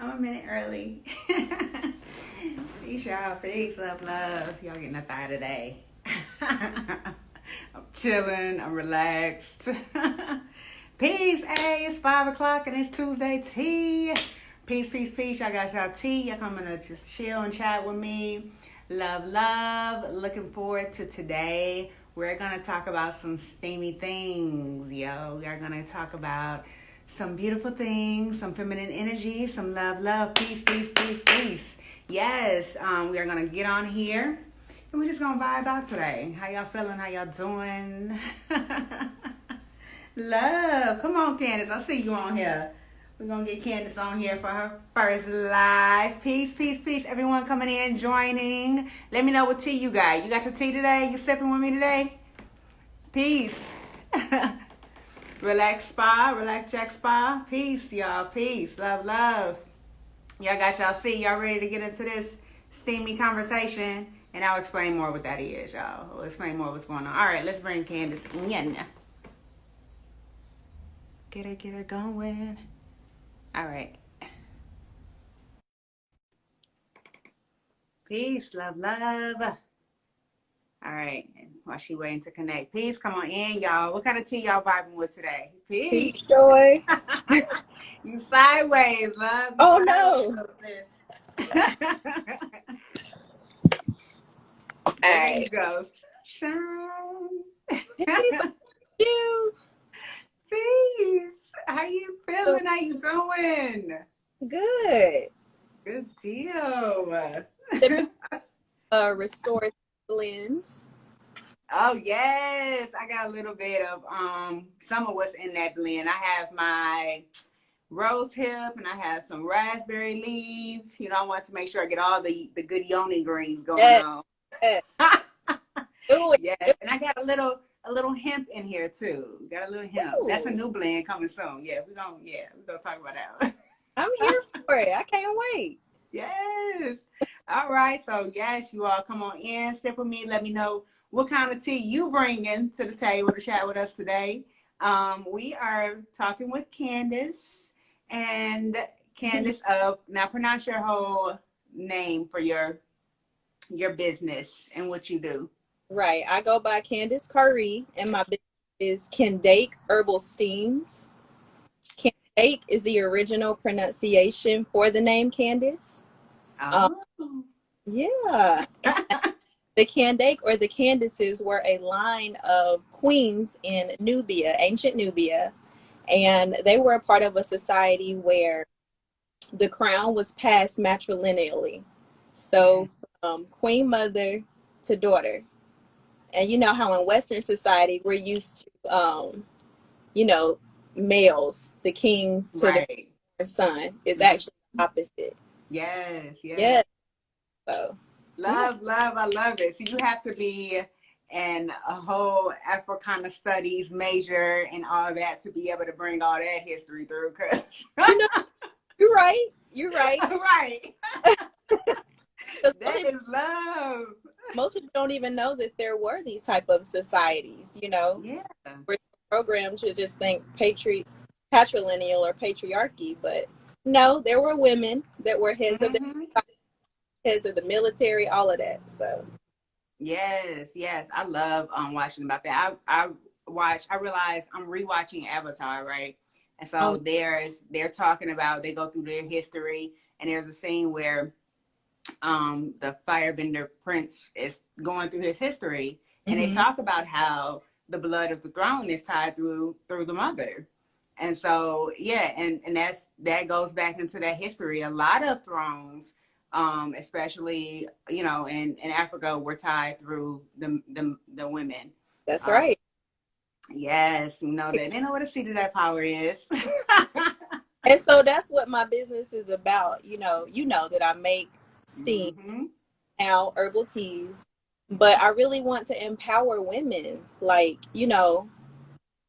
I'm a minute early. Peace, y'all. Peace, love. Y'all getting a thigh today. I'm chilling. I'm relaxed. Peace, hey, it's 5 o'clock and it's Tuesday tea. Peace. Y'all got y'all tea. Y'all coming to just chill and chat with me. Love. Looking forward to today. We're going to talk about some steamy things, yo. We're going to talk about some beautiful things, some feminine energy, some love, peace. Yes, we are going to get on here and we're just going to vibe out today. How y'all feeling? How y'all doing? Love. Come on, Candice. I see you on here. We're going to get Candice on here for her first live. Peace. Everyone coming in, joining. Let me know what tea you got. You got your tea today? You sipping with me today? Peace. Relax Jack Spa. Peace, y'all. Peace. Love. Y'all got y'all see. Y'all ready to get into this steamy conversation? And I'll explain more what that is, y'all. I'll explain more what's going on. All right, let's bring Candice in. Get her going. All right. Peace, love. All right. While she waiting to connect. Peace, come on in, y'all. What kind of tea y'all vibing with today? Peace. Peace, Joy. You sideways, love. Oh, no. There you go. Shine. Peace. You. Peace. How you feeling? How you doing? Good. Good deal. Restored blends. Oh yes, I got a little bit of some of what's in that blend. I have my rose hip and I have some raspberry leaves. You know, I want to make sure I get all the good Yoni greens going on. Yes. Yes, and I got a little hemp in here too. Got a little hemp. Ooh. That's a new blend coming soon. We're gonna talk about that. I'm here for it. I can't wait. Yes. All right. So yes, you all come on in, step with me. Let me know what kind of tea you bringing to the table to chat with us today. We are talking with Candice, and Candice now pronounce your whole name for your business and what you do. Right. I go by Candice Curry, and my business is Candice Herbal Steams. Candice is the original pronunciation for the name Candice. Oh. Yeah. The Candice or the Candices were a line of queens in Nubia, ancient Nubia, and they were a part of a society where the crown was passed matrilineally. So queen mother to daughter. And you know how in Western society we're used to, males, the king to the son is actually the opposite. Yes. So love, I love it. So you have to be in a whole Africana studies major and all that to be able to bring all that history through. Cause you're right. Right. That is love. Most people don't even know that there were these type of societies, Yeah. We're programmed to just think patrilineal or patriarchy, but no, there were women that were heads of the military, all of that. So yes, I love watching about that. I realize I'm rewatching Avatar, right? And so they're talking about, they go through their history, and there's a scene where the firebender prince is going through his history, and they talk about how the blood of the throne is tied through the mother. And so and that goes back into that history. A lot of thrones, especially in Africa, were tied through the women. That's right. Yes, they know what a seat of that power is. And so that's what my business is about. You know that I make steam now, herbal teas, but I really want to empower women,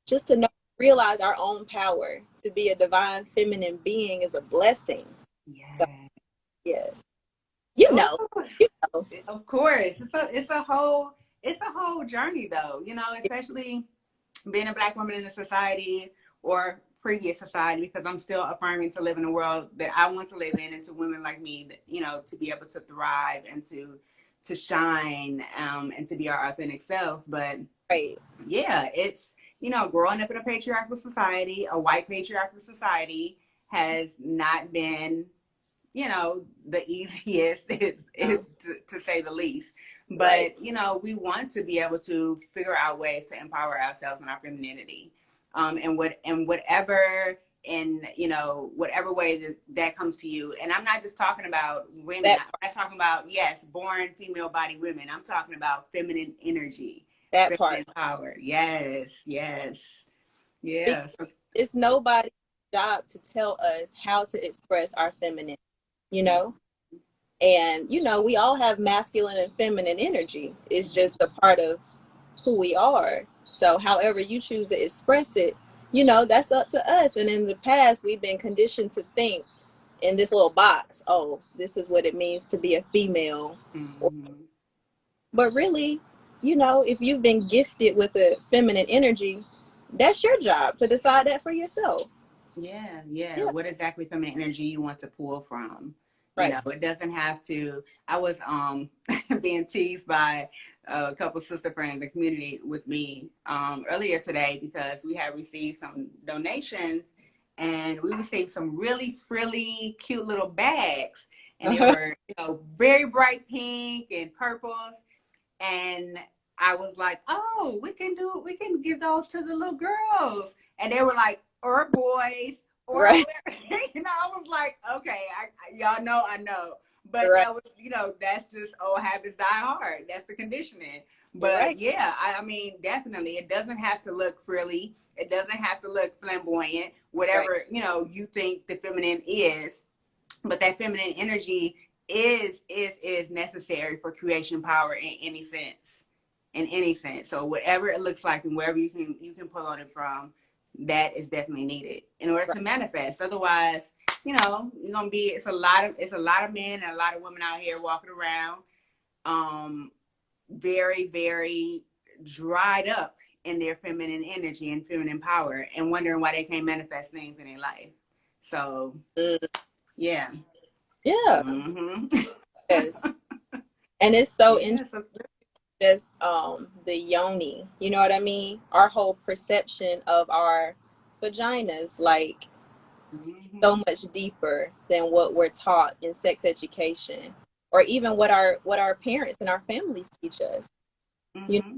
just to realize our own power. To be a divine feminine being is a blessing. Yes. So, yes. Of course, it's a whole journey though, especially being a Black woman in a society or previous society, because I'm still affirming to live in a world that I want to live in, and to women like me that, you know, to be able to thrive and to shine, and to be our authentic selves. But Right. yeah, it's, you know, growing up in a patriarchal society, a white patriarchal society, has not been, you know, the easiest to say the least. Right. But, you know, we want to be able to figure out ways to empower ourselves and our femininity. And whatever, in, you know, whatever way that comes to you. And I'm not just talking about women. That I'm not talking about, yes, born female body women. I'm talking about feminine energy, that part. feminine power. Yes, yes. Because Yeah. So, it's nobody's job to tell us how to express our feminine, you know? And, you know, we all have masculine and feminine energy. It's just a part of who we are. So however you choose to express it, you know, that's up to us. And in the past, we've been conditioned to think in this little box, oh, this is what it means to be a female. mm-hmm. But really, you know, if you've been gifted with a feminine energy, that's your job to decide that for yourself. Yeah, yeah. Yeah. What exactly feminine energy you want to pull from? You Right. know, it doesn't have to. I was being teased by a couple sister friends in the community with me earlier today, because we had received some donations, and we received some really frilly, cute little bags, and they Uh-huh. were, you know, very bright pink and purples. And I was like, oh, we can give those to the little girls. And they were like, or boys, or Right. whatever. You know, I was like, okay, y'all know, I know. But Right. that was, you know, that's just old habits die hard. That's the conditioning. But Right. yeah, I mean, definitely, it doesn't have to look frilly. It doesn't have to look flamboyant, Right. whatever, you know, you think the feminine is. But that feminine energy is necessary for creation power in any sense, in any sense. So whatever it looks like and wherever you can pull on it from, that is definitely needed in order Right. to manifest. Otherwise, you know, you're gonna be, it's a lot of men and a lot of women out here walking around very, very dried up in their feminine energy and feminine power, and wondering why they can't manifest things in their life. So Mm. yeah. Yeah. Mm-hmm. Yes. And it's so interesting. Yeah. So, Just the yoni, you know what I mean? Our whole perception of our vaginas, like, so mm-hmm. much deeper than what we're taught in sex education, or even what our parents and our families teach us. You know, Mm-hmm.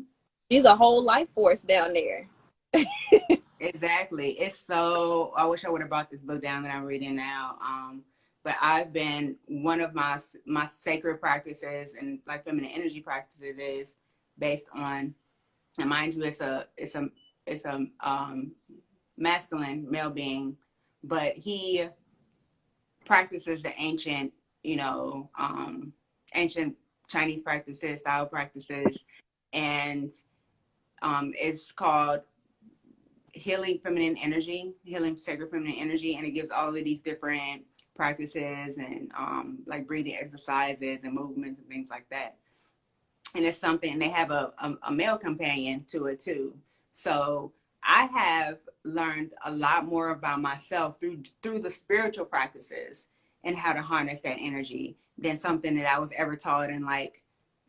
she's a whole life force down there. Exactly. It's so, I wish I would have brought this book down that I'm reading now. But I've been, one of my sacred practices and like feminine energy practices is based on, and mind you, it's a masculine male being, but he practices the ancient, you know, ancient Chinese practices, style practices, and it's called Healing Feminine Energy, Healing Sacred Feminine Energy, and it gives all of these different practices and like breathing exercises and movements and things like that. And it's something, they have a male companion to it too. So I have learned a lot more about myself through the spiritual practices and how to harness that energy than something that I was ever taught in like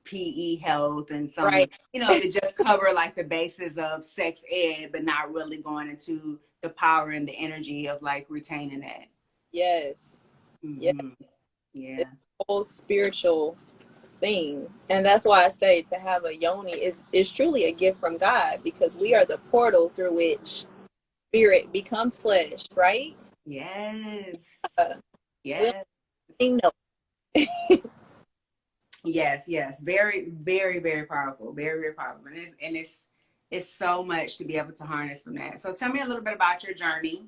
PE health and some, Right. you know, that just cover like the basis of sex ed, but not really going into the power and the energy of like retaining that. Yes. Yeah. Mm-hmm. Yeah. It's a whole spiritual thing. And that's why I say to have a yoni is truly a gift from God, because we are the portal through which spirit becomes flesh, right? Yes. Uh, we'll Yes. know. Yes, yes, very, very, very powerful, very, very powerful, and it's so much to be able to harness from that. So, tell me a little bit about your journey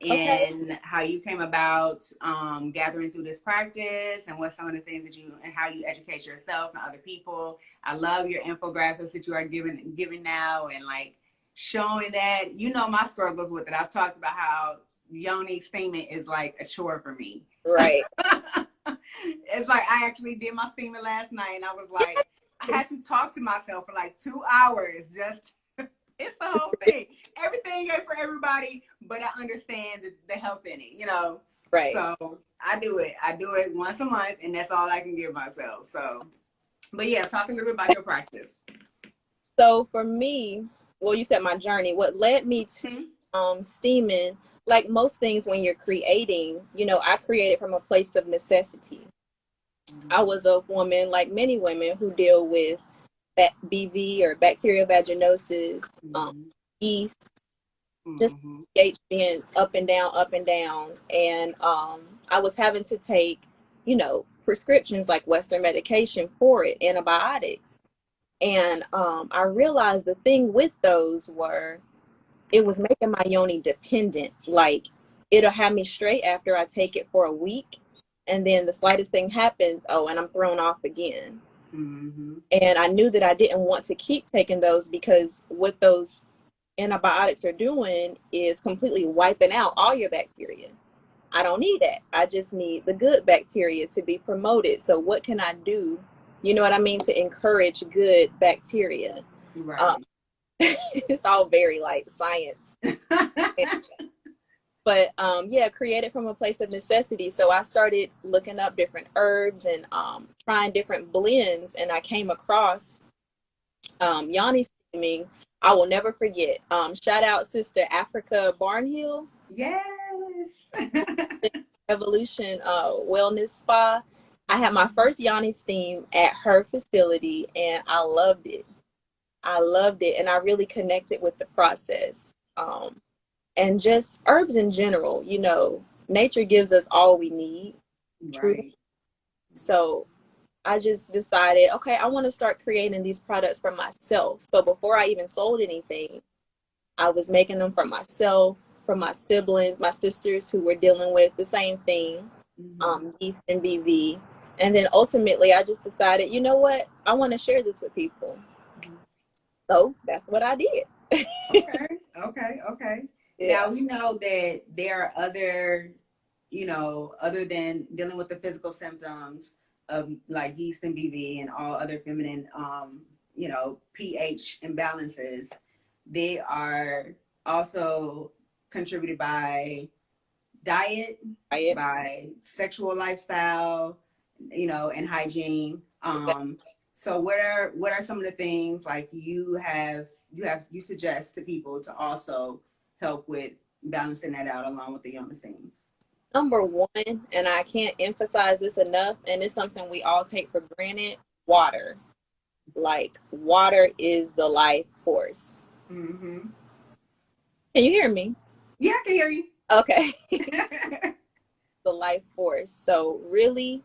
Okay. and how you came about gathering through this practice, and what some of the things that you and how you educate yourself and other people. I love your infographics that you are giving now, and like showing that, you know, my struggles with it. I've talked about how yoni steaming is like a chore for me. Right. It's like I actually did my steaming last night, and I was like, I had to talk to myself for like 2 hours. Just it's the whole thing. Everything ain't for everybody, but I understand the health in it, you know. Right. So I do it. I do it once a month, and that's all I can give myself. So, but yeah, talk a little bit about your practice. So for me, well, you said my journey. What led me to steaming, like most things when you're creating, you know, I created from a place of necessity. I was a woman, like many women, who deal with BV or bacterial vaginosis, yeast, just pH being up and down, up and down. And I was having to take, you know, prescriptions like Western medication for it, antibiotics. And I realized the thing with those were, it was making my yoni dependent. Like, it'll have me straight after I take it for a week. And then the slightest thing happens, oh, and I'm thrown off again. And I knew that I didn't want to keep taking those, because what those antibiotics are doing is completely wiping out all your bacteria. I don't need that. I just need the good bacteria to be promoted. So what can I do? You know what I mean? To encourage good bacteria. Right. It's all very like science. But yeah, created from a place of necessity. So I started looking up different herbs and trying different blends, and I came across Yoni steaming. I will never forget. Shout out Sister Africa Barnhill. Yes. Evolution Wellness Spa. I had my first Yoni steam at her facility, and I loved it. I loved it, and I really connected with the process. And just herbs in general, you know, nature gives us all we need. Right. So I just decided, okay, I want to start creating these products for myself. So before I even sold anything, I was making them for myself, for my siblings, my sisters who were dealing with the same thing, yeast and BV. And then ultimately, I just decided, you know what? I want to share this with people. So that's what I did. Okay. Yeah. Now we know that there are other, you know, other than dealing with the physical symptoms of like yeast and BV and all other feminine, you know, pH imbalances, they are also contributed by diet, by sexual lifestyle, you know, and hygiene. So what are some of the things like you suggest to people to also help with balancing that out along with the illness things? Number one, and I can't emphasize this enough, and it's something we all take for granted, water. Like, water is the life force. Can you hear me? Yeah, I can hear you. Okay. The life force. So really,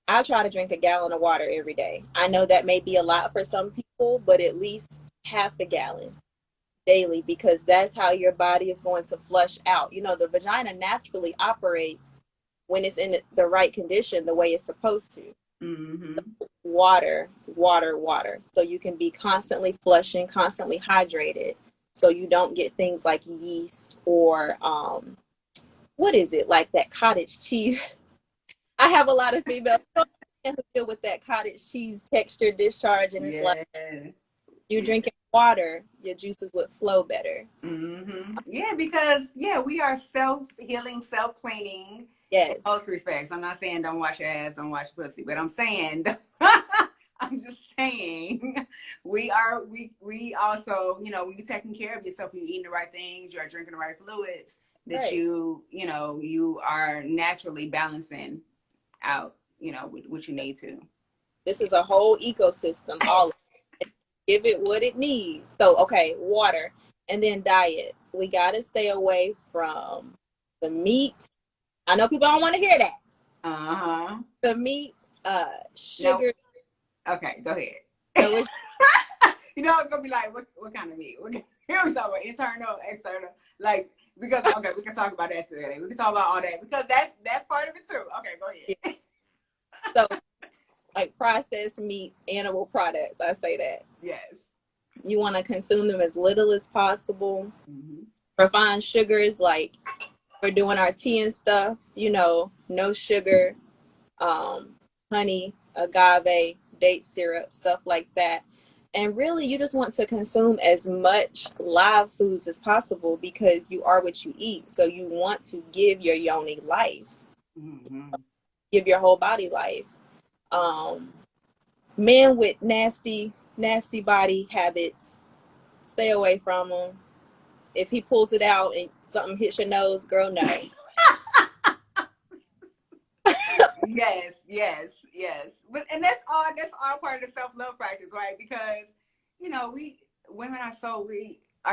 I try to drink a gallon of water every day. I know that may be a lot for some people, but at least half a gallon daily, because that's how your body is going to flush out. You know, the vagina naturally operates when it's in the right condition, the way it's supposed to. So water. So you can be constantly flushing, constantly hydrated, so you don't get things like yeast or what is it, like that cottage cheese. I have a lot of females who deal with that cottage cheese texture discharge, and it's like, you're drinking water, your juices would flow better. Yeah, because we are self-healing, self-cleaning. Yes. In most respects. I'm not saying don't wash your ass, don't wash pussy, but I'm saying I'm just saying we also, you know, when you're taking care of yourself, you're eating the right things, you're drinking the right fluids, that you are naturally balancing out, you know, what you need to. This is a whole ecosystem, all of it. Give it what it needs. So, okay, water, and then diet. We got to stay away from the meat. I know people don't want to hear that. The meat, sugar. No. Okay, go ahead. So you know, I'm gonna be like, what kind of meat? Here we talk about internal, external, like, because okay, we can talk about that today. We can talk about all that because that's part of it too. Okay, go ahead. So, like processed meats, animal products, I say that. Yes. You want to consume them as little as possible. Refined sugars, like we're doing our tea and stuff, you know, no sugar, honey, agave, date syrup, stuff like that. And really, you just want to consume as much live foods as possible because you are what you eat. So you want to give your yoni life, Mm-hmm. give your whole body life. Um, Men with nasty body habits, stay away from him. If he pulls it out and something hits your nose, girl, no. Yes, yes, yes. But and that's all part of the self-love practice, right? Because, we women are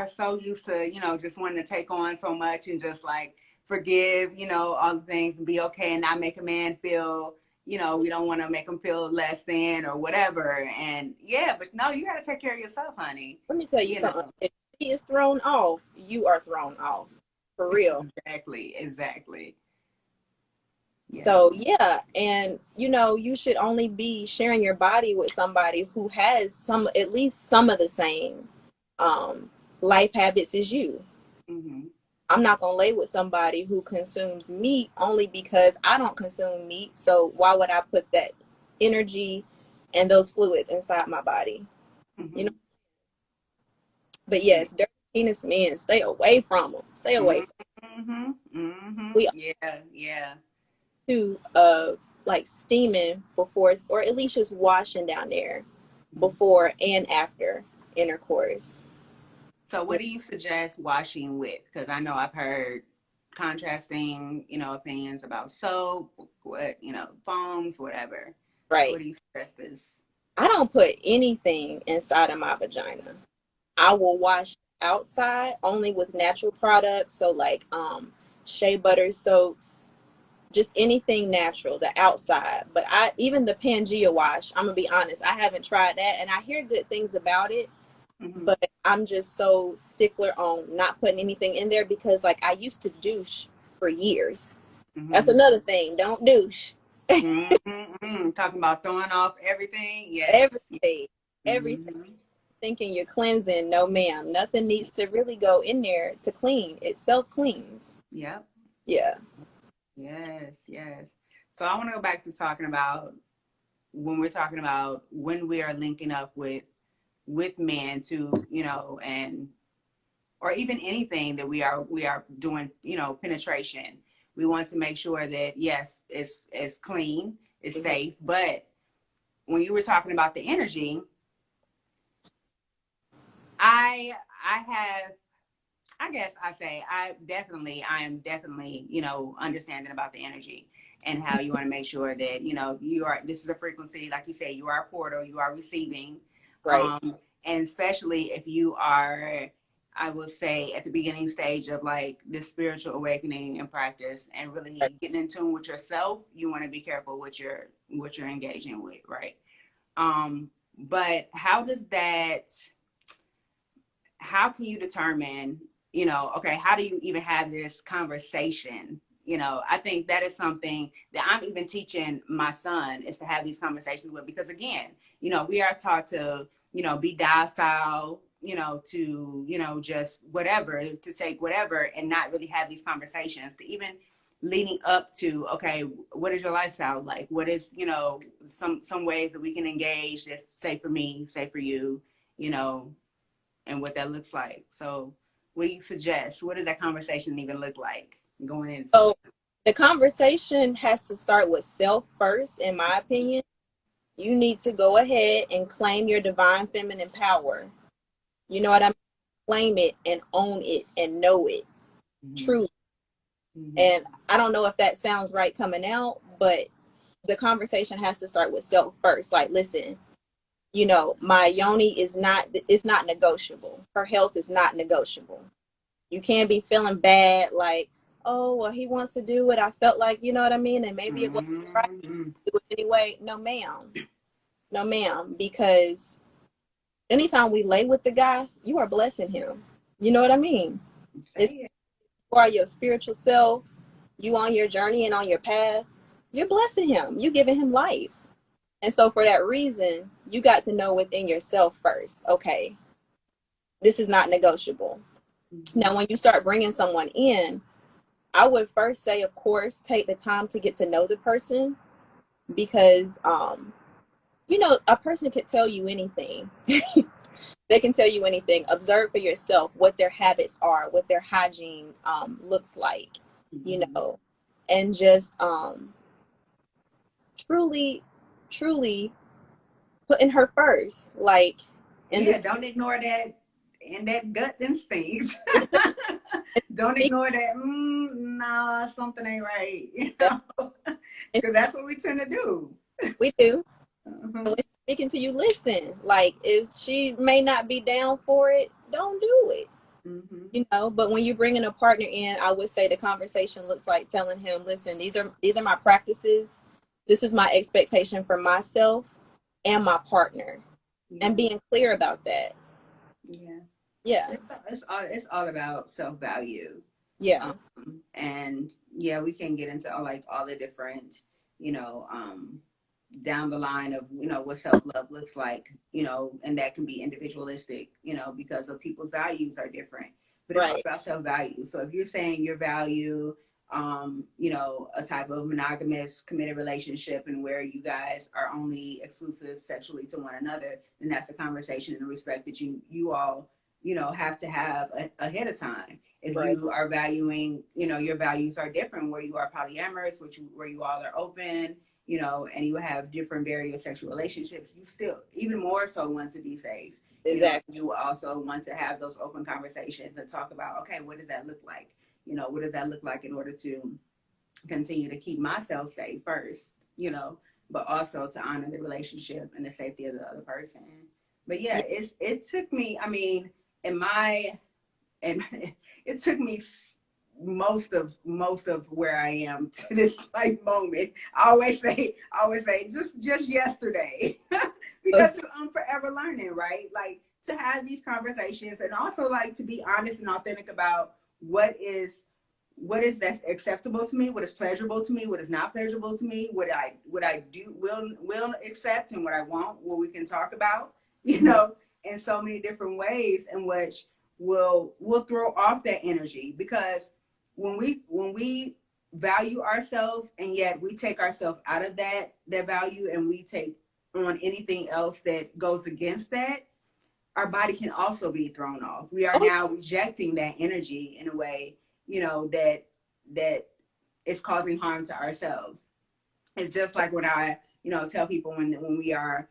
so used to, just wanting to take on so much and just like forgive, all the things and be okay and not make a man feel, we don't want to make him feel less than or whatever. And yeah, but no, you got to take care of yourself, honey. Let me tell you You something. know. If he is thrown off, you are thrown off. For real. Exactly, exactly. Yeah. So yeah, and you should only be sharing your body with somebody who has at least some of the same um life habits as you. Mm-hmm. I'm not gonna lay with somebody who consumes meat only because I don't consume meat. So why would I put that energy and those fluids inside my body? You know. Mm-hmm. But yes, dirty penis men, stay away from them. Stay away from Mm-hmm. Mm-hmm. 'em. We Yeah, yeah. too like steaming before, or at least just washing down there Mm-hmm. before and after intercourse. So, what do you suggest washing with? Because I know I've heard contrasting, opinions about soap, what, foams, whatever. So, Right. what do you suggest is? I don't put anything inside of my vagina. I will wash outside only with natural products. So like shea butter soaps, just anything natural, the outside. But I even the Pangea wash, I'm gonna be honest, I haven't tried that and I hear good things about it, Mm-hmm. but I'm just so stickler on not putting anything in there because like I used to douche for years. That's Mm-hmm. another thing. Don't douche. Mm-hmm. Talking about throwing off everything. Yes. Everything. Everything. Mm-hmm. Thinking you're cleansing. No ma'am. Nothing needs to really go in there to clean. It self cleans. Yep. Yeah. Yes. Yes. So, I want to go back to talking about when we're talking about when we are linking up with men to, and or even anything that we are doing, penetration. We want to make sure that yes, it's clean, it's Mhm. safe. But when you were talking about the energy, I have, I guess I am definitely, understanding about the energy and how you want to make sure that, this is a frequency, like you say, you are a portal, you are receiving. Right. Um, and especially if you are, I will say at the beginning stage of like this spiritual awakening and practice and Right. really getting in tune with yourself, you want to be careful what you're engaging with, right? But how can you determine, okay, how do you even have this conversation? I think that is something that I'm even teaching my son is to have these conversations with, because again, we are taught to, be docile, to, just whatever, to take whatever and not really have these conversations to even leading up to, okay, what is your lifestyle like? What is, some ways that we can engage that's safe for me, safe for you, you know, and what that looks like. So, what do you suggest? What does that conversation even look like going into So it? the conversation has to start with self first, in my opinion. You need to go ahead and claim your divine feminine power. You know what I mean? Claim it and own it and know it Mm-hmm. truly. Mm-hmm. And I don't know if that sounds right coming out, but the conversation has to start with self first. Like, listen, my yoni is not, it's not negotiable. Her health is not negotiable. You can't be feeling bad like, oh, well, he wants to do it. I felt like, you know what I mean? And maybe it wasn't right Mm-hmm. to do it anyway. No, ma'am. No, ma'am. Because anytime we lay with the guy, you are blessing him. You know what I mean? It's Say it. for your spiritual self, you on your journey and on your path, you're blessing him. You giving him life. And so for that reason, you got to know within yourself first, okay, this is not negotiable. Mm-hmm. Now, when you start bringing someone in, I would first say, of course, take the time to get to know the person because you know, a person could tell you anything. They can tell you anything. Observe for yourself what their habits are, what their hygiene looks like, you Mm-hmm. know, and just truly, truly putting her first, like in Yeah, this. don't ignore that and that gut instinct. Don't Speak, ignore that. No, something ain't right. You yeah, know, because that's what we tend to do. we do. Uh-huh. When she's speaking to you, listen. Like, if she may not be down for it, don't do it. Mm-hmm. You know, but when you're bringing a partner in, I would say the conversation looks like telling him, listen, these are my practices. This is my expectation for myself and my partner, and Yeah, being clear about that. yeah. Yeah, It's all about self value. yeah, And yeah, we can get into like all the different, you know, down the line of, what self love looks like, and that can be individualistic, because of people's values are different. But it's all right. about self value. So if you're saying your value, a type of monogamous committed relationship and where you guys are only exclusive sexually to one another, then that's a conversation and respect that you all, have to have ahead of time. If Right. you are valuing, your values are different, where you are polyamorous, where you all are open, and you have different various sexual relationships, you still even more so want to be safe. Exactly. You also want to have those open conversations and talk about, okay, what does that look like? What does that look like in order to continue to keep myself safe first, but also to honor the relationship and the safety of the other person. But yeah, Yeah. it took me, I mean, in my and it took me most of where I am to this like moment. I always say just yesterday because I'm forever learning, right? Like to have these conversations and also like to be honest and authentic about what is that's acceptable to me, what is pleasurable to me, what is not pleasurable to me, what I do will accept and what I won't, what we can talk about, in so many different ways in which will throw off that energy. Because when we value ourselves and yet we take ourselves out of that value and we take on anything else that goes against that, our body can also be thrown off. We are Oh, now rejecting that energy in a way, that is causing harm to ourselves. It's just like when I, tell people when we are,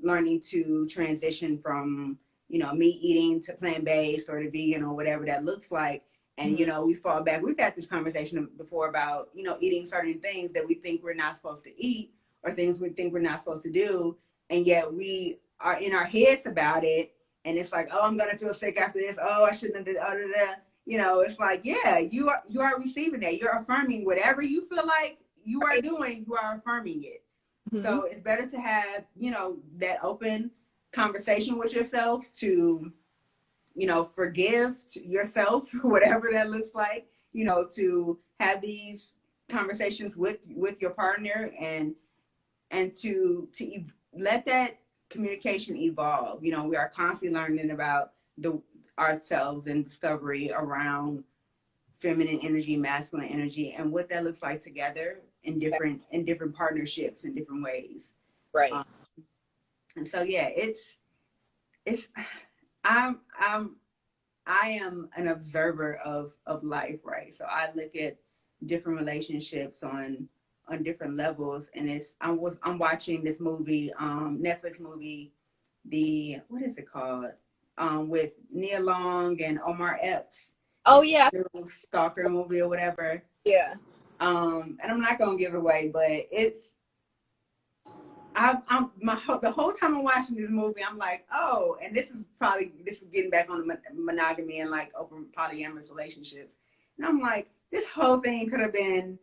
learning to transition from, meat eating to plant based or to vegan or whatever that looks like. And, mhm. we fall back. We've had this conversation before about, eating certain things that we think we're not supposed to eat or things we think we're not supposed to do. And yet we are in our heads about it. And it's like, oh, I'm going to feel sick after this. Oh, I shouldn't have did that. It's like, yeah, you are receiving that. You're affirming whatever you feel like you are Right. doing, you are affirming it. Mhm. So it's better to have, that open conversation with yourself to, forgive yourself, whatever that looks like, to have these conversations with your partner and to let that communication evolve. We are constantly learning about the ourselves and discovery around feminine energy, masculine energy, and what that looks like together in different partnerships in different ways. Right. Um, and so yeah, it's I'm I am an observer of life, right? So I look at different relationships on different levels, and I'm watching this movie, Netflix movie, the what is it called? With Nia Long and Omar Epps. Oh It's yeah. a little stalker movie or whatever. Yeah. And I'm not gonna give it away, but I'm the whole time I'm watching this movie, I'm like, oh, and this is getting back on the monogamy and like open polyamorous relationships, and I'm like, this whole thing could have been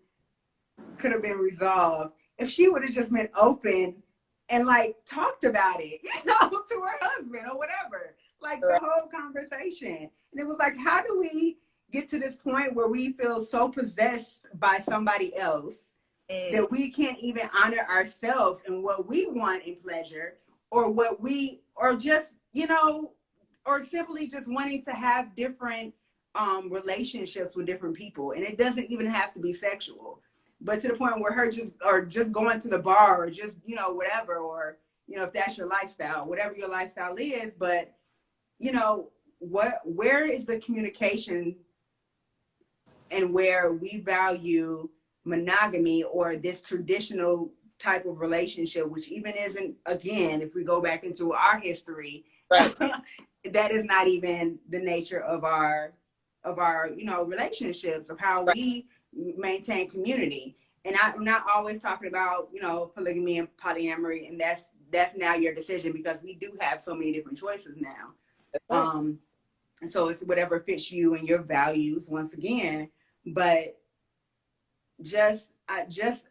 resolved if she would have just been open and like talked about it, to her husband or whatever, like the Right. whole conversation. And it was like, how do we get to this point where we feel so possessed by somebody else Mm. that we can't even honor ourselves and what we want in pleasure or or just, or simply just wanting to have different relationships with different people. And it doesn't even have to be sexual. but to the point where her just going to the bar or just, you know, whatever, or, you know, if that's your lifestyle, whatever your lifestyle is. But, you know, where is the communication, and where we value monogamy or this traditional type of relationship, which even isn't, again, if we go back into our history, Right. that is not even the nature of our you know, relationships, of how Right. we maintain community. And I'm not always talking about, you know, polygamy and polyamory, and that's now your decision, because we do have so many different choices now. Right. And so it's whatever fits you and your values, once again. But just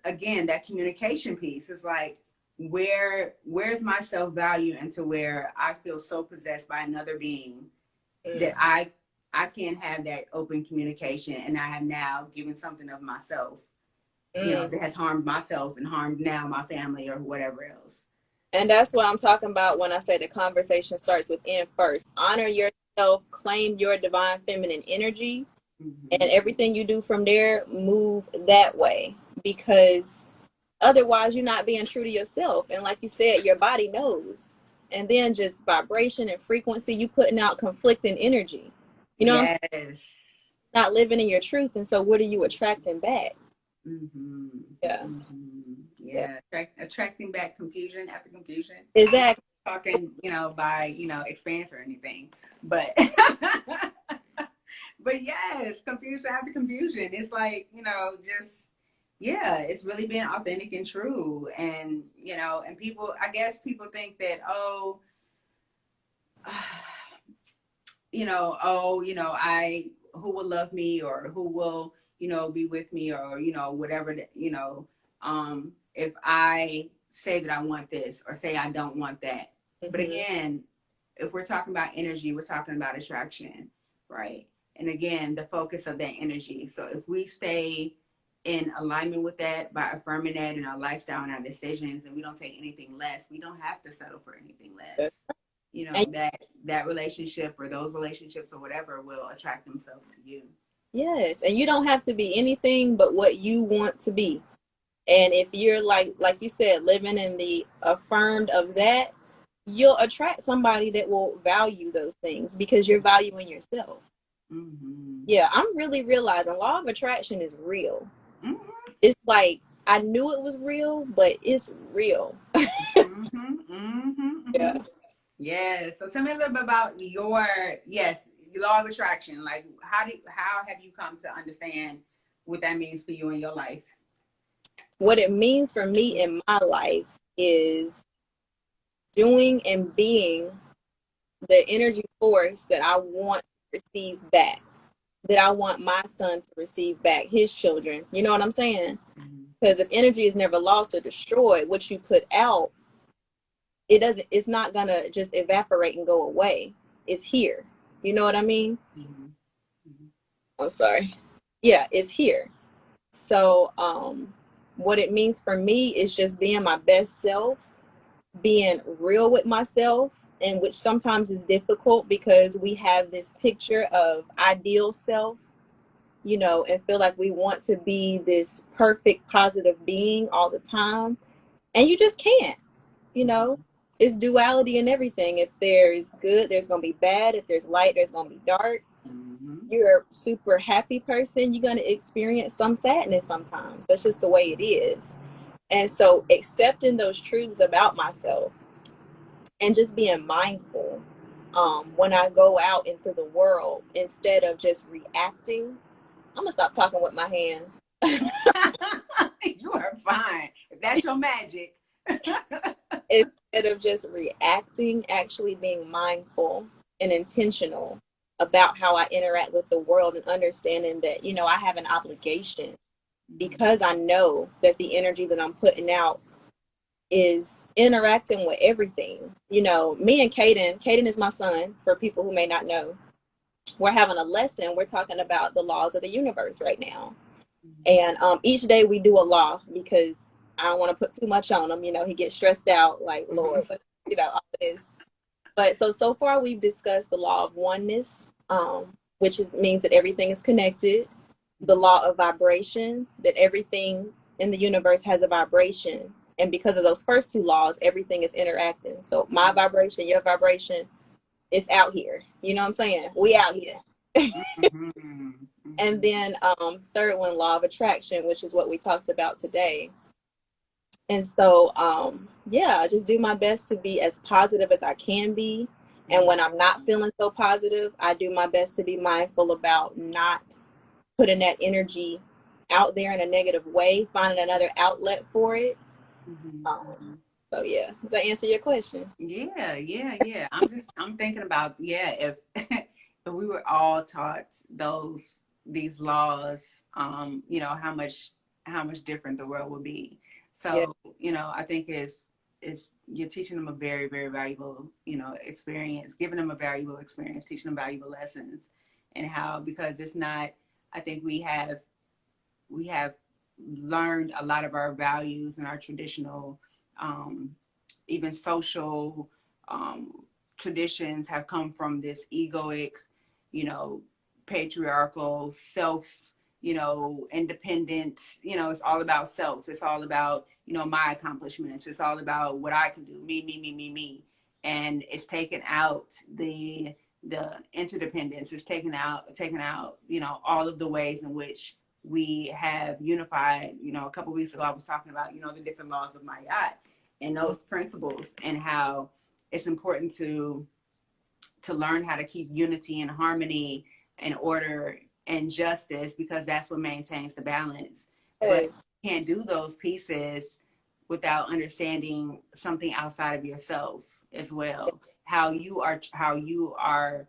again, that communication piece is like, where's my self-value, into where I feel so possessed by another being that I can't have that open communication, and I have now given something of myself, you know, that has harmed myself and harmed now my family or whatever else. And that's what I'm talking about when I say the conversation starts within first. Honor yourself, claim your divine feminine energy, and everything you do from there, move that way, because otherwise you're not being true to yourself. And like you said, your body knows. And then just vibration and frequency, you putting out conflicting energy. You know what I'm saying? Not living in your truth. And so what are you attracting back? Yeah. Yeah. Attracting back confusion after confusion. Exactly. Talking, you know, by, you know, expanse or anything. But but yes, confusion after confusion. It's like, you know, just, yeah, it's really being authentic and true. And, you know, and people, I guess people think that, oh, you know, who will love me, or who will, you know, be with me, or, you know, whatever, you know, if I say that I want this, or say I don't want that. But again, if we're talking about energy, we're talking about attraction, right? And again, the focus of that energy. So if we stay in alignment with that by affirming that in our lifestyle and our decisions, and we don't take anything less, we don't have to settle for anything less. You know, that relationship or those relationships or whatever will attract themselves to you. Yes. And you don't have to be anything but what you want to be. And if you're like you said, living in the affirmed of that, you'll attract somebody that will value those things, because you're valuing yourself. Yeah, I'm really realizing law of attraction is real. It's like, I knew it was real, but it's real. Yeah. Yeah. So tell me a little bit about your law of attraction. Like, how have you come to understand what that means for you in your life? What it means for me in my life is doing and being the energy force that I want to receive back, that I want my son to receive back, his children. You know what I'm saying? Because if energy is never lost or destroyed, what you put out, it's not gonna just evaporate and go away. It's here. You know what I mean? I'm sorry. Yeah, it's here. So what it means for me is just being my best self, being real with myself, and which sometimes is difficult because we have this picture of ideal self, you know, and feel like we want to be this perfect positive being all the time, and you just can't. You know, it's duality in everything. If there's good, there's gonna be bad. If there's light, there's gonna be dark. You're a super happy person, you're going to experience some sadness sometimes. That's just the way it is. And so accepting those truths about myself and just being mindful when I go out into the world, instead of just reacting. I'm going to stop talking with my hands. You are fine. If that's your magic. Instead of just reacting, actually being mindful and intentional about how I interact with the world, and understanding that, you know, I have an obligation, because I know that the energy that I'm putting out is interacting with everything. You know, me and Caden is my son, for people who may not know. We're having a lesson. We're talking about the laws of the universe right now. And each day we do a law, because I don't want to put too much on him. You know, he gets stressed out, like, Lord, you know, all this. But so far we've discussed the law of oneness, which means that everything is connected. the law of vibration, that everything in the universe has a vibration. And because of those first two laws, everything is interacting. So my vibration, your vibration, is out here. You know what I'm saying? We out here. Mm-hmm. And Mm-hmm. then third one, law of attraction, which is what we talked about today. And so yeah, I just do my best to be as positive as I can be. And when I'm not feeling so positive, I do my best to be mindful about not putting that energy out there in a negative way, finding another outlet for it. Mm-hmm. Mm-hmm. So yeah, does that answer your question? Yeah. I'm thinking about, yeah, if if we were all taught these laws, how much different the world would be. Yeah. So, I think is you're teaching them a very, very valuable, experience, giving them a valuable experience, teaching them valuable lessons, and how, because it's not, I think we have learned a lot of our values and our traditional, um, even social, traditions have come from this egoic, you know, patriarchal, self, independent, it's all about self. It's all about, my accomplishments. It's all about what I can do, me. And it's taken out the interdependence. It's taken out, all of the ways in which we have unified. A couple of weeks ago, I was talking about, the different laws of Mayat and those principles, and how it's important to learn how to keep unity and harmony and order and justice, because that's what maintains the balance. But Yes. you can't do those pieces without understanding something outside of yourself as well. How you are,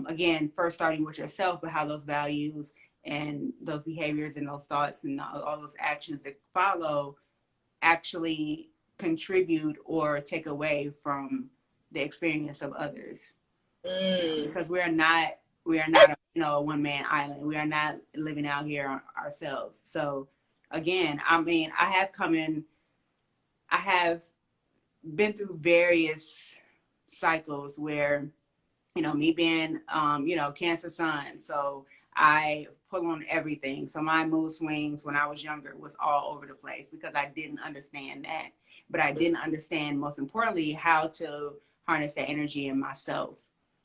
again, first starting with yourself, but how those values and those behaviors and those thoughts and all those actions that follow actually contribute or take away from the experience of others. Mm. Because we are not a one man island. We are not living out here ourselves. So again, I mean, I have been through various cycles where, me being, Cancer sun. So I pull on everything. So my mood swings when I was younger was all over the place because I didn't understand that. But I didn't understand, most importantly, how to harness that energy in myself.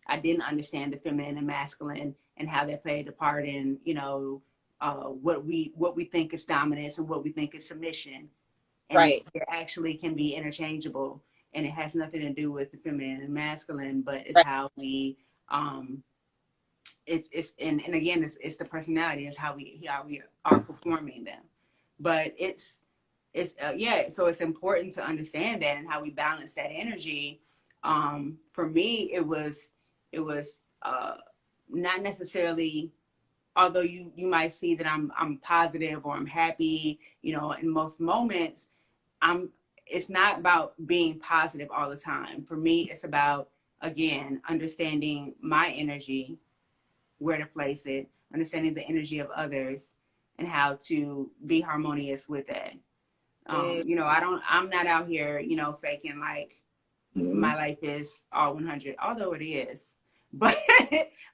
I didn't understand the feminine and masculine and how they played a part in, what we think is dominance and what we think is submission, and Right. it actually can be interchangeable, and it has nothing to do with the feminine and masculine, but it's Right. how we, it's and again, it's the personality, is how we are performing them. But yeah, so it's important to understand that and how we balance that energy. For me, it was not necessarily, although you might see that I'm positive or I'm happy, in most moments. I'm It's not about being positive all the time. For me, it's about, again, understanding my energy, where to place it, understanding the energy of others, and how to be harmonious with that. Mm. I'm not out here, faking like Mm. my life is all 100, although it is. But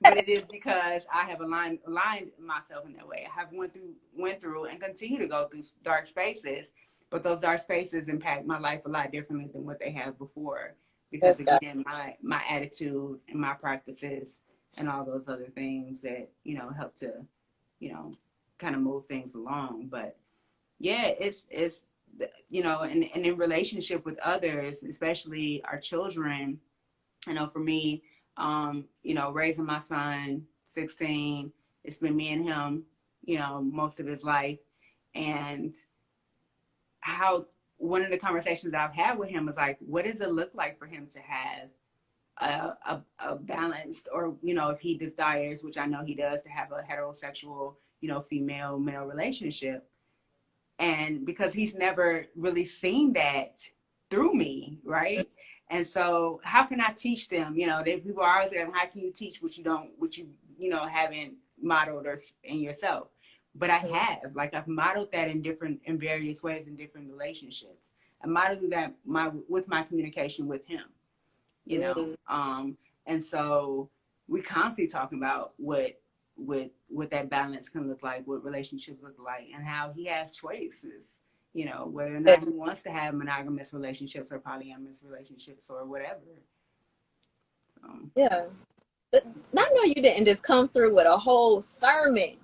but it is because I have aligned myself in that way. I have went through and continue to go through dark spaces, but those dark spaces impact my life a lot differently than what they have before, because That's God. again, my attitude and my practices and all those other things that, help to, you know kind of move things along. But yeah, it's and in relationship with others, especially our children. For me, raising my son, 16, it's been me and him, most of his life. And how one of the conversations I've had with him is like, what does it look like for him to have a balanced, or, if he desires, which I know he does, to have a heterosexual, female male relationship. And because he's never really seen that through me, right? And so how can I teach them? People are always saying, how can you teach what you haven't modeled or in yourself? But I Mm. have, like, I've modeled that in various ways in different relationships. I modeled that with my communication with him, you know. Mm. And so we constantly talk about what that balance can look like, what relationships look like, and how he has choices, you know, whether or not he wants to have monogamous relationships or polyamorous relationships or whatever. So. Yeah. I know you didn't just come through with a whole sermon.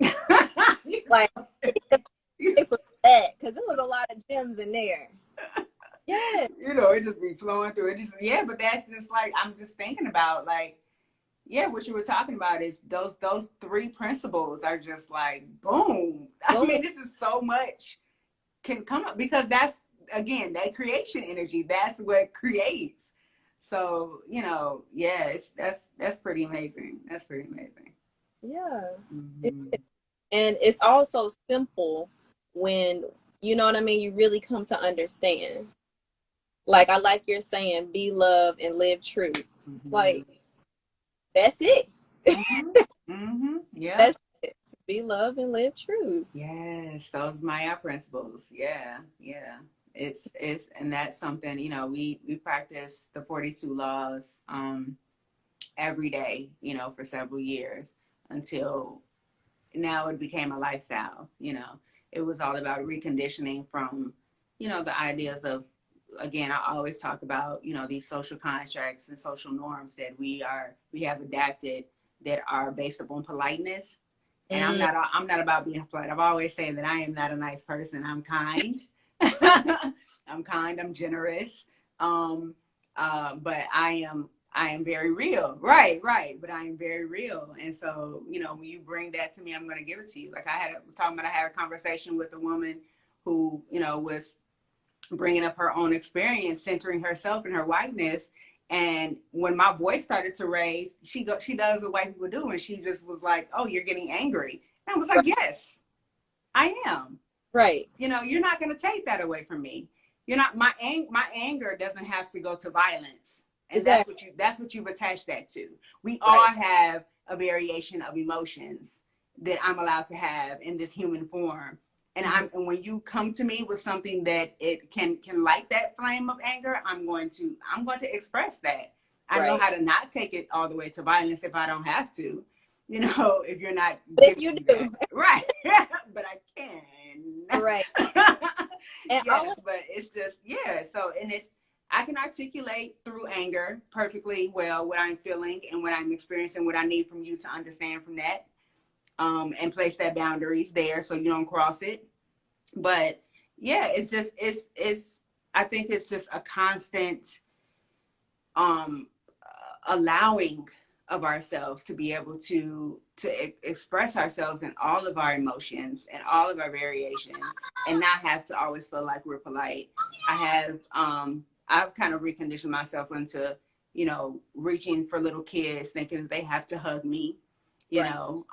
Like, for that, because there was a lot of gems in there. Yeah. You know, it just be flowing through. It just, yeah, but that's just like, I'm just thinking about, like, yeah, what you were talking about is those three principles are just like, boom. I mean, it's just so much can come up, because that's, again, that creation energy, that's what creates. So, you know, yeah, that's pretty amazing. That's pretty amazing. Yeah. Mm-hmm. And it's also simple when, you know what I mean, you really come to understand. Like, I like you're saying, be love and live true. Mm-hmm. It's like, that's it. Mm-hmm. Mm-hmm. Yeah. That's it. Be love and live true. Yes, those Maya principles. Yeah, yeah. It's and that's something, you know, we practice the 42 laws every day, you know, for several years, until now it became a lifestyle, you know. It was all about reconditioning from, you know, the ideas of, again, I always talk about, you know, these social contracts and social norms that we have adapted, that are based upon politeness. And I'm not about being polite. I've always said that I am not a nice person. I'm kind. I'm kind. I'm generous. But I am very real. Right. But I am very real. And so, you know, when you bring that to me, I'm going to give it to you. Like I had a conversation with a woman who, you know, was bringing up her own experience, centering herself and her whiteness. And when my voice started to raise, she does what white people do, and she just was like, "Oh, you're getting angry." And I was like, "Yes, I am." Right. You know, you're not going to take that away from me. You're not, my anger doesn't have to go to violence, and Exactly. that's what you've attached that to. We all have a variation of emotions that I'm allowed to have in this human form. And and when you come to me with something that it can light that flame of anger, I'm going to express that. I know how to not take it all the way to violence if I don't have to, you know, if you're not But giving you me do. that. Right. But I can. Right. And Yes, but it's just, yeah. So, and it's, I can articulate through anger perfectly well what I'm feeling and what I'm experiencing, what I need from you to understand from that. And place that boundaries there so you don't cross it. But yeah, it's just, I think it's just a constant allowing of ourselves to be able to express ourselves in all of our emotions and all of our variations, and not have to always feel like we're polite. I've kind of reconditioned myself into, you know, reaching for little kids, thinking they have to hug me, you know,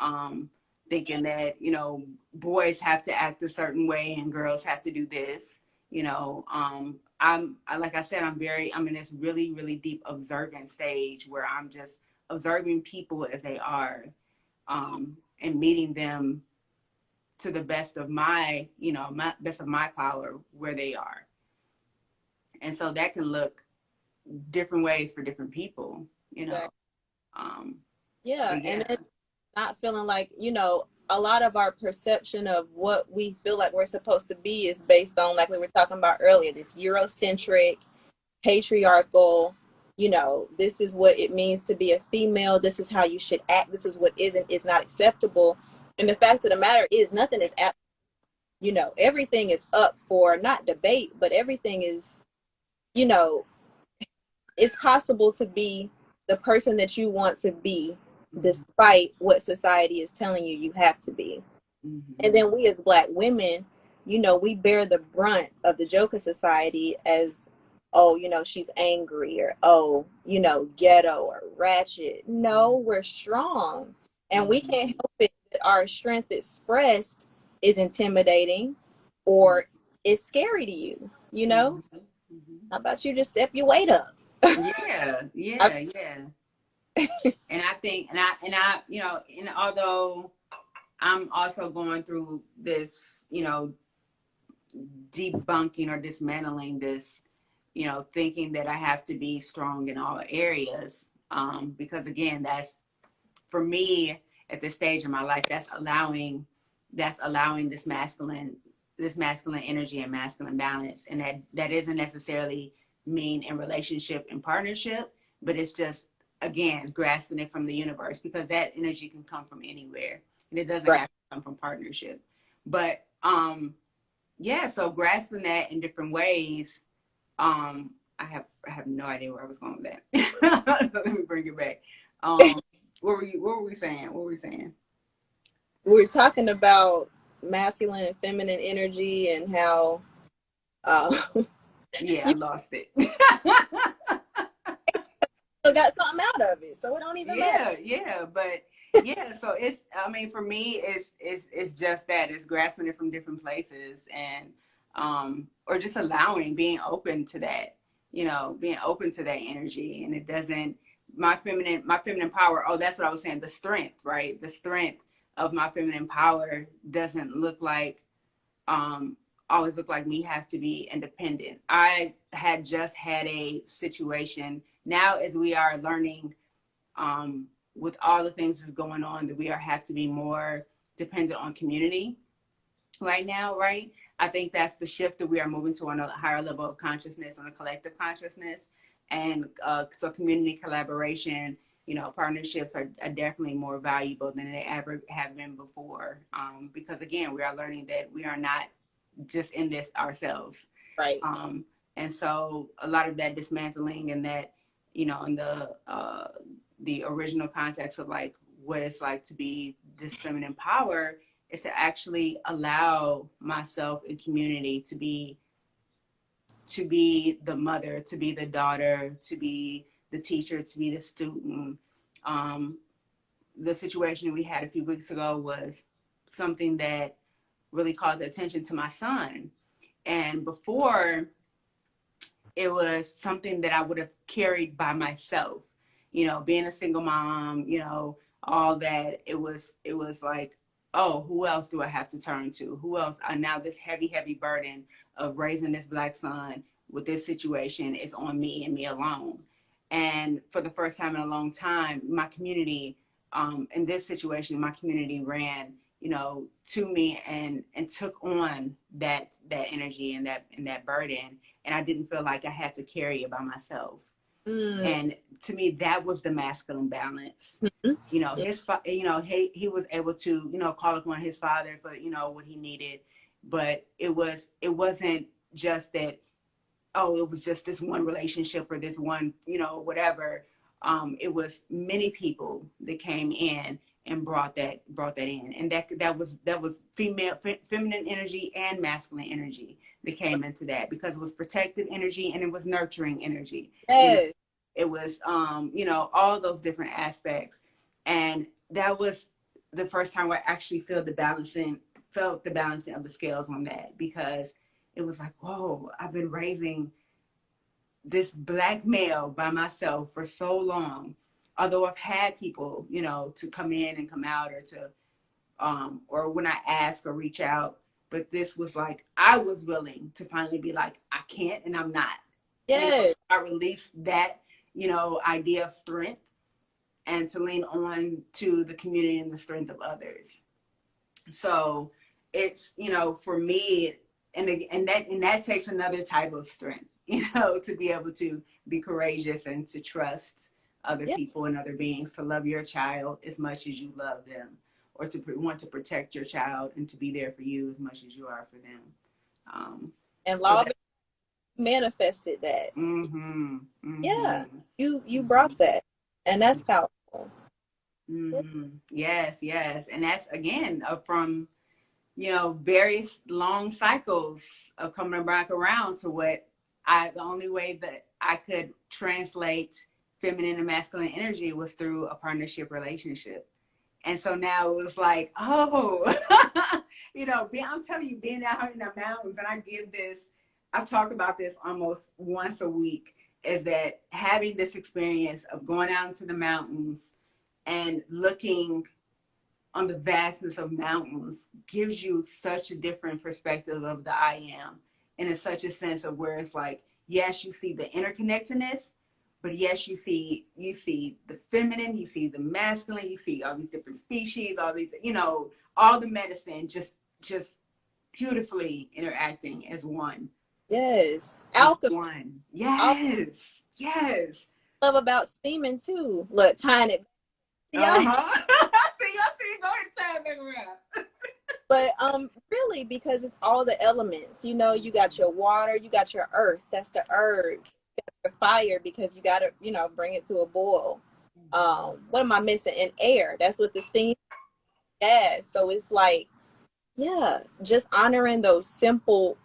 thinking that, you know, boys have to act a certain way and girls have to do this, you know. Like I said, I'm in this really, really deep observant stage where I'm just observing people as they are, and meeting them to the best of my, you know, best of my power where they are. And so that can look different ways for different people, you know. Yeah. And it's not feeling like, you know, a lot of our perception of what we feel like we're supposed to be is based on, like we were talking about earlier, this Eurocentric, patriarchal, you know, this is what it means to be a female. This is how you should act. This is what is not acceptable. And the fact of the matter is, nothing is, you know, everything is up for not debate, but everything is, you know, it's possible to be the person that you want to be, despite what society is telling you have to be. And then we as Black women, you know, we bear the brunt of the joke of society as, oh, you know, she's angry, or, oh, you know, ghetto or ratchet. No, we're strong. And we can't help it that our strength expressed is intimidating or it's scary to you, you know? How about you just step your weight up? Yeah. And I think, and I, you know, and although I'm also going through this, you know, debunking or dismantling this, you know, thinking that I have to be strong in all areas. Because again, that's, for me, at this stage in my life, that's allowing this masculine energy and masculine balance. And that isn't necessarily mean in relationship and partnership, but it's just, again, grasping it from the universe, because that energy can come from anywhere, and it doesn't Right. have to come from partnership. But yeah, so grasping that in different ways. I have no idea where I was going with that. Let me bring it back. What were we saying? What were we saying? We're talking about masculine and feminine energy and how Yeah, I you lost it. still got something out of it, so it don't even matter. Yeah, but yeah, so it's, I mean, for me, it's just that, it's grasping it from different places, and or just allowing, being open to that, being open to that energy. And it doesn't, my feminine power, oh, that's what I was saying, the strength, right? The strength of my feminine power doesn't look like, always look like me have to be independent. I had just had a situation now, as we are learning, with all the things that's going on, that we have to be more dependent on community right now, right? I think that's the shift that we are moving to, on a higher level of consciousness, on a collective consciousness. And so community collaboration, partnerships are definitely more valuable than they ever have been before. Because again, we are learning that we are not just in this ourselves. Right. And so a lot of that dismantling, and that, in the original context of like what it's like to be this feminine power, is to actually allow myself and community to be the mother, to be the daughter, to be the teacher, to be the student. The situation we had a few weeks ago was something that really called the attention to my son. And before, it was something that I would have carried by myself, being a single mom, all that. It was like, oh, who else do I have to turn to? Who else? Now this heavy burden of raising this Black son with this situation is on me, and me alone. And for the first time in a long time, my community, in this situation, my community ran, to me, and took on that energy, and that burden. And I didn't feel like I had to carry it by myself. And to me, that was the masculine balance. His, he was able to, call upon his father for, what he needed. But it wasn't just that, oh, it was just this one relationship, or this one, whatever. It was many people that came in and brought that in. And that was feminine energy and masculine energy that came into that, because it was protective energy and it was nurturing energy. Yes. It was, all those different aspects. And that was the first time I actually felt the balancing of the scales on that, because it was like, whoa, I've been raising this Black male by myself for so long. Although I've had people, to come in and come out, or to, or when I ask or reach out, but this was like, I was willing to finally be like, I can't, and I'm not. Yes. I released that, idea of strength, and to lean on to the community and the strength of others. So it's, for me, and that takes another type of strength, to be able to be courageous and to trust other people and other beings, to love your child as much as you love them, or to want to protect your child and to be there for you as much as you are for them. And law of manifested that. Mm-hmm, mm-hmm. Yeah, you brought that, and that's powerful. Mm-hmm. Yes, and that's again from various long cycles of coming back around to what the only way that I could translate feminine and masculine energy was through a partnership relationship. And so now it was like, oh, I'm telling you, being out in the mountains, and I talk about this almost once a week, is that having this experience of going out into the mountains and looking on the vastness of mountains gives you such a different perspective of the I am. And it's such a sense of where it's like, yes, you see the interconnectedness, But yes, you see the feminine, you see the masculine, you see all these different species, all these, all the medicine just beautifully interacting as one. Yes. As Alchemy. one. Yes. Yes. Love about steaming too. Look, tying it. Uh-huh. see, go ahead and turn it back around. But really, because it's all the elements. You got your water, you got your earth, that's the herb, your fire, because you gotta, bring it to a boil. What am I missing? And air. That's what the steam has. So it's like, yeah, just honoring those simple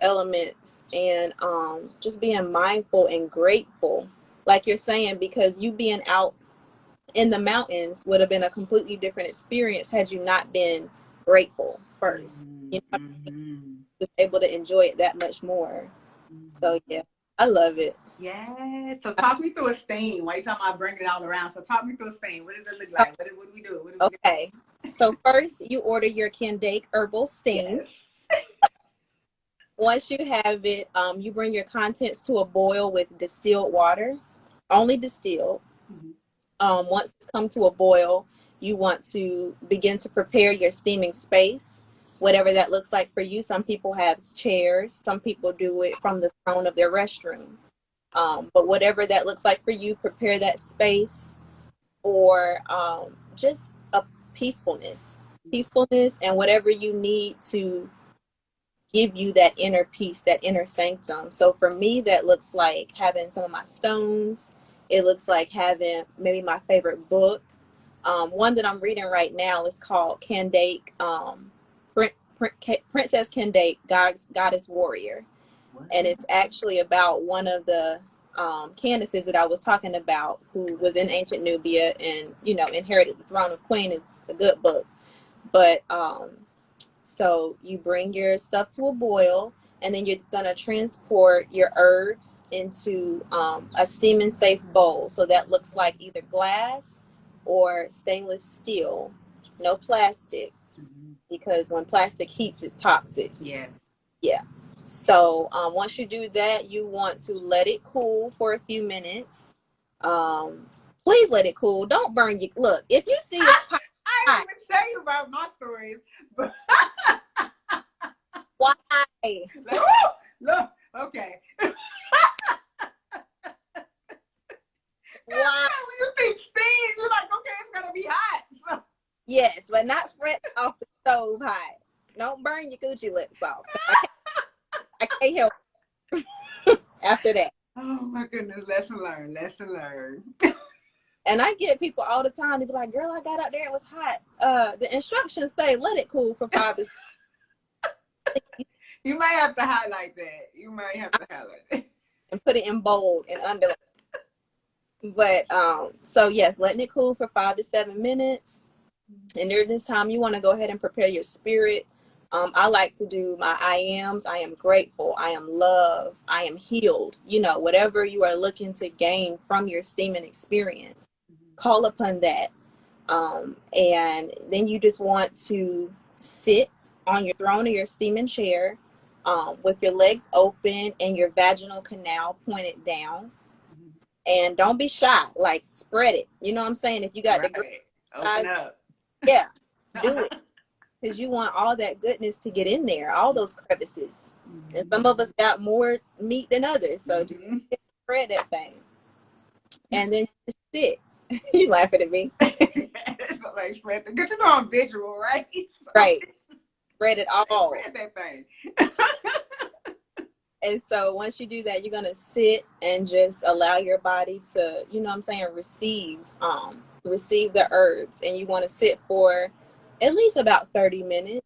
elements, and just being mindful and grateful. Like you're saying, because you being out in the mountains would have been a completely different experience had you not been grateful first. Mm-hmm. Just able to enjoy it that much more. Mm-hmm. So yeah, I love it. Yeah. So talk me through a steam. Why you talking about bringing it all around? So talk me through a steam. What does it look like? What do we do? What do we do? Okay. So first you order your Candice herbal steam. Yes. Once you have it, you bring your contents to a boil with distilled water, only distilled. Mm-hmm. Once it's come to a boil, you want to begin to prepare your steaming space, whatever that looks like for you. Some people have chairs, some people do it from the throne of their restroom. But whatever that looks like for you, prepare that space for just a peacefulness, and whatever you need to give you that inner peace, that inner sanctum. So for me, that looks like having some of my stones. It looks like having maybe my favorite book. One that I'm reading right now is called Candice, Princess Candice, Goddess Warrior. What? And it's actually about one of the Candices that I was talking about, who was in ancient Nubia and, inherited the throne of Queen. Is a good book. But so you bring your stuff to a boil, and then you're going to transport your herbs into a steaming safe bowl. So that looks like either glass or stainless steel, no plastic, Mm-hmm. because when plastic heats, it's toxic. Yes. Yeah. So once you do that, you want to let it cool for a few minutes. Please let it cool. Don't burn your, look, if you see it's hot, I ain't even tell you about my stories, but why? like, look, okay. Why? When you think steam, you're like, okay, it's gonna be hot. So. Yes, but not fresh off the stove hot. Don't burn your coochie lips off. I can't help after that. Oh my goodness, lesson learned. And I get people all the time. They be like, "Girl, I got out there. It was hot." The instructions say let it cool for 5 to 6. You might have to highlight that. And put it in bold and underline. But so yes, letting it cool for 5 to 7 minutes. And during this time, you want to go ahead and prepare your spirit. I like to do my I ams. I am grateful. I am love. I am healed. Whatever you are looking to gain from your steaming experience, call upon that. And then you just want to sit on your throne or your steaming chair with your legs open and your vaginal canal pointed down. And don't be shy. Like, spread it. You know what I'm saying? If you got right. the great open up. Yeah, do it. Because you want all that goodness to get in there, all those crevices. Mm-hmm. And some of us got more meat than others. So just spread that thing. And then just sit. You laughing at me. Like spread the, good to know I'm visual, right? Right. Spread it all. Spread that thing. And so once you do that, you're going to sit and just allow your body to, receive the herbs. And you want to sit for at least about 30 minutes,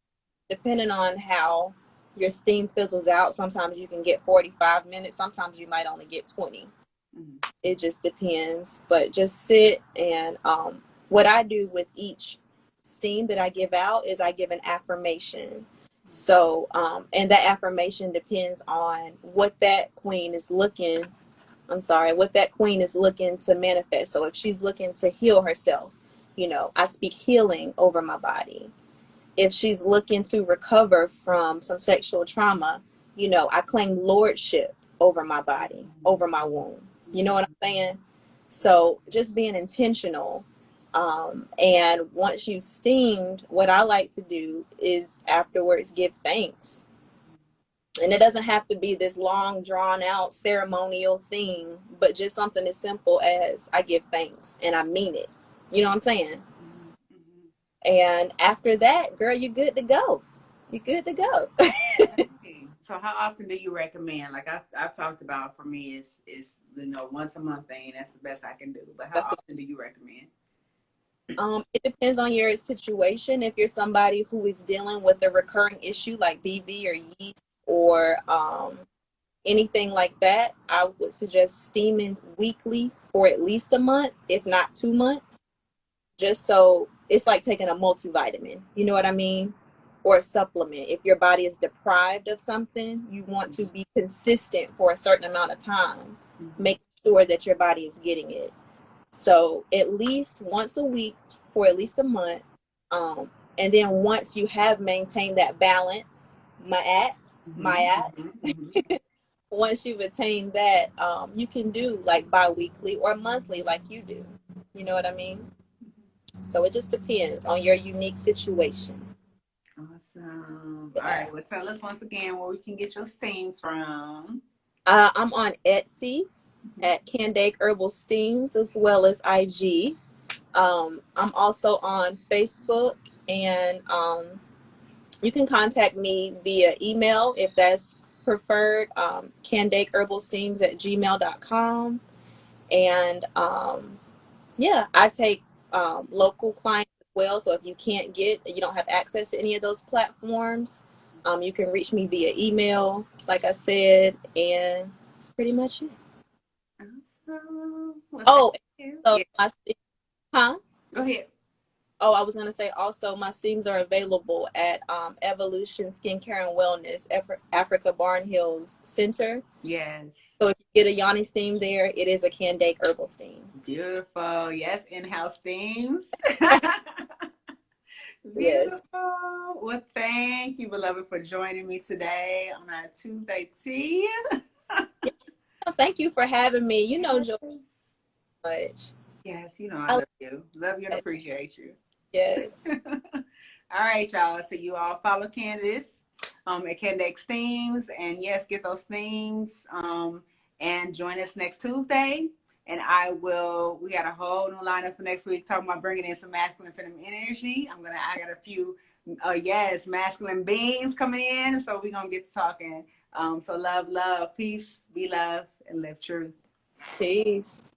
depending on how your steam fizzles out. Sometimes you can get 45 minutes. Sometimes you might only get 20. Mm-hmm. It just depends. But just sit. And what I do with each steam that I give out is I give an affirmation. So, and that affirmation depends on what that queen is looking to manifest. So if she's looking to heal herself, I speak healing over my body. If she's looking to recover from some sexual trauma, I claim lordship over my body, over my womb. You know what I'm saying? So just being intentional. And once you steamed, what I like to do is afterwards give thanks. And it doesn't have to be this long, drawn out ceremonial thing, but just something as simple as I give thanks and I mean it. You know what I'm saying? Mm-hmm. And after that, girl, you're good to go. You're good to go. Okay. So how often do you recommend? Like I've talked about, for me is once a month thing. That's the best I can do. But how That's often do you recommend? It depends on your situation. If you're somebody who is dealing with a recurring issue like BV or yeast or anything like that, I would suggest steaming weekly for at least a month, if not 2 months, just so it's like taking a multivitamin. You know what I mean? Or a supplement. If your body is deprived of something, you want to be consistent for a certain amount of time, Mm-hmm. make sure that your body is getting it. So at least once a week for at least a month. And then once you have maintained that balance, Mm-hmm. my Mm-hmm. Mm-hmm. once you've attained that, you can do like bi-weekly or monthly like you do. You know what I mean? So it just depends on your unique situation. Awesome. All Yeah. right. Well, tell us once again where we can get your steams from. I'm on Etsy Mm-hmm. at Candice Herbal Steams as well as IG. I'm also on Facebook, and you can contact me via email if that's preferred, candakeherbalsteams@gmail.com. And yeah, I take local clients as well. So if you don't have access to any of those platforms, you can reach me via email, like I said, and that's pretty much it. Awesome. Well, thank Oh, you. so Yeah. huh? Go ahead. Oh, I was gonna say also my steams are available at Evolution Skincare and Wellness Africa Barn Hills Center. Yes. So if you get a Yoni steam there, it is a Candice herbal steam. Beautiful. Yes, in-house steams. Yes. Beautiful. Well, thank you, beloved, for joining me today on our Tuesday tea. Yeah, thank you for having me. You know, Joy, Yes. much. Yes, I I love love you. Love you and it. appreciate you. Yes. All right, y'all. So you all follow Candice at Candice Steams. And yes, get those themes. And join us next Tuesday. And we got a whole new lineup for next week talking about bringing in some masculine and feminine energy. I got a few, yes, masculine beings coming in. So we're going to get to talking. So love, peace, be love, and live truth. Peace.